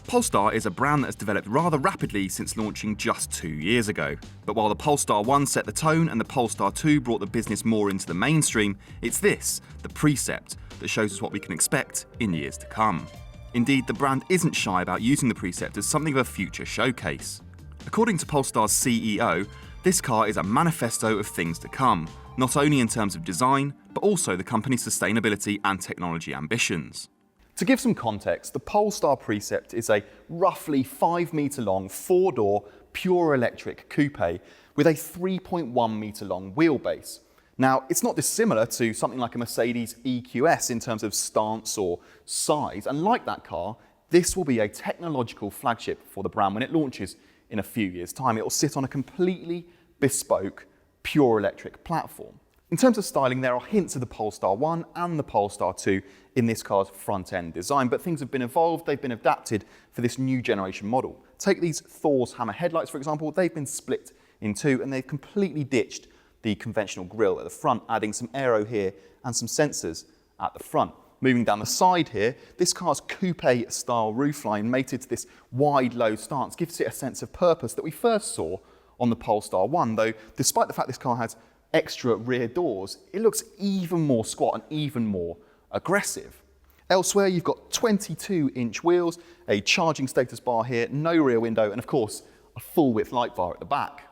Polestar is a brand that has developed rather rapidly since launching just 2 years ago. But while the Polestar 1 set the tone and the Polestar 2 brought the business more into the mainstream, it's this, the Precept, that shows us what we can expect in years to come. Indeed, the brand isn't shy about using the Precept as something of a future showcase. According to Polestar's CEO, this car is a manifesto of things to come, not only in terms of design, but also the company's sustainability and technology ambitions. To give some context, the Polestar Precept is a roughly 5 metre long, 4-door, pure electric coupe with a 3.1 metre long wheelbase. Now, it's not dissimilar to something like a Mercedes EQS in terms of stance or size, and like that car, this will be a technological flagship for the brand when it launches in a few years' time. It will sit on a completely bespoke, pure electric platform. In terms of styling, there are hints of the Polestar 1 and the Polestar 2 in this car's front-end design, but things have been evolved, they've been adapted for this new generation model. Take these Thor's hammer headlights, for example. They've been split in two and they've completely ditched the conventional grille at the front, adding some aero here and some sensors at the front. Moving down the side here, this car's coupe-style roofline, mated to this wide, low stance, gives it a sense of purpose that we first saw on the Polestar 1, though despite the fact this car has extra rear doors, it looks even more squat and even more aggressive. Elsewhere, you've got 22-inch wheels, a charging status bar here, no rear window, and of course, a full-width light bar at the back.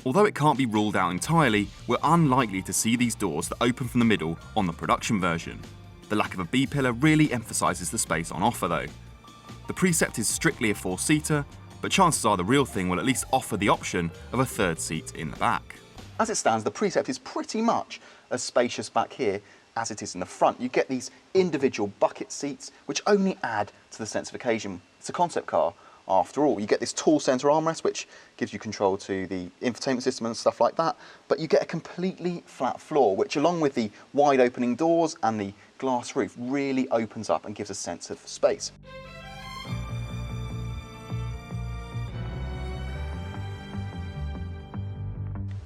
Although it can't be ruled out entirely, we're unlikely to see these doors that open from the middle on the production version. The lack of a B-pillar really emphasises the space on offer though. The Precept is strictly a 4-seater, but chances are the real thing will at least offer the option of a third seat in the back. As it stands, the Precept is pretty much as spacious back here as it is in the front. You get these individual bucket seats, which only add to the sense of occasion. It's a concept car after all. You get this tall centre armrest, which gives you control to the infotainment system and stuff like that, but you get a completely flat floor, which along with the wide opening doors and the glass roof really opens up and gives a sense of space.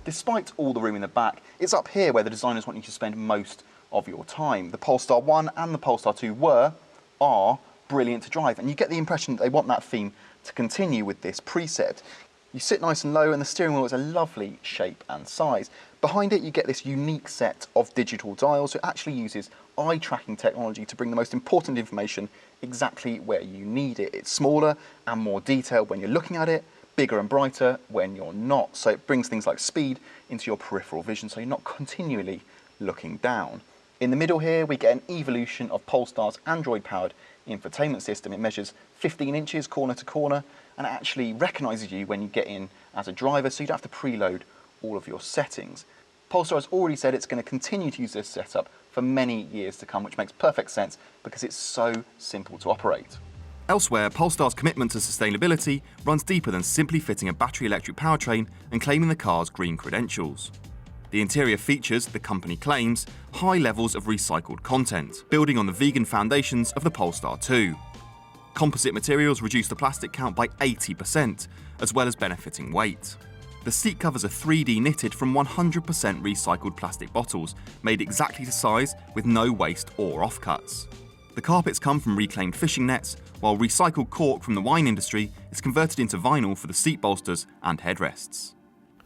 Despite all the room in the back, it's up here where the designers want you to spend most of your time. The Polestar 1 and the Polestar 2 are brilliant to drive, and you get the impression that they want that theme to continue with this Precept. You sit nice and low and the steering wheel is a lovely shape and size. Behind it you get this unique set of digital dials. It actually uses eye tracking technology to bring the most important information exactly where you need it. It's smaller and more detailed when you're looking at it, bigger and brighter when you're not. So it brings things like speed into your peripheral vision so you're not continually looking down. In the middle here we get an evolution of Polestar's Android-powered infotainment system. It measures 15 inches corner to corner and actually recognises you when you get in as a driver, so you don't have to preload all of your settings. Polestar has already said it's going to continue to use this setup for many years to come, which makes perfect sense because it's so simple to operate. Elsewhere, Polestar's commitment to sustainability runs deeper than simply fitting a battery electric powertrain and claiming the car's green credentials. The interior features, the company claims, high levels of recycled content, building on the vegan foundations of the Polestar 2. Composite materials reduce the plastic count by 80%, as well as benefiting weight. The seat covers are 3D knitted from 100% recycled plastic bottles, made exactly to size with no waste or offcuts. The carpets come from reclaimed fishing nets, while recycled cork from the wine industry is converted into vinyl for the seat bolsters and headrests.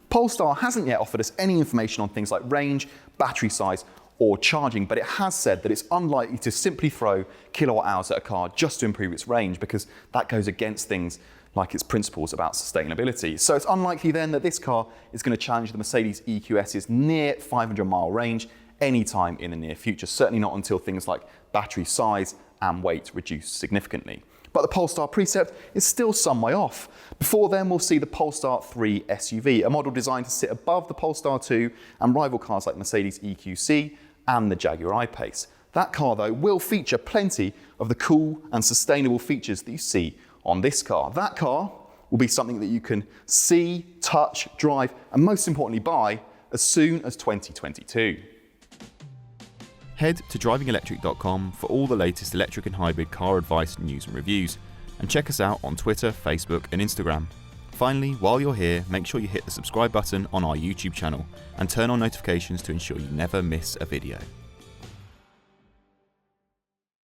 Polestar hasn't yet offered us any information on things like range, battery size, or charging, but it has said that it's unlikely to simply throw kilowatt hours at a car just to improve its range, because that goes against things like its principles about sustainability. So it's unlikely then that this car is going to challenge the Mercedes EQS's near 500-mile range anytime in the near future, certainly not until things like battery size and weight reduce significantly. But the Polestar Precept is still some way off. Before then, we'll see the Polestar 3 SUV, a model designed to sit above the Polestar 2 and rival cars like Mercedes EQC and the Jaguar I-Pace. That car, though, will feature plenty of the cool and sustainable features that you see on this car. That car will be something that you can see, touch, drive, and most importantly buy as soon as 2022. Head to DrivingElectric.com for all the latest electric and hybrid car advice, news and reviews, and check us out on Twitter, Facebook and Instagram. Finally, while you're here, make sure you hit the subscribe button on our YouTube channel and turn on notifications to ensure you never miss a video.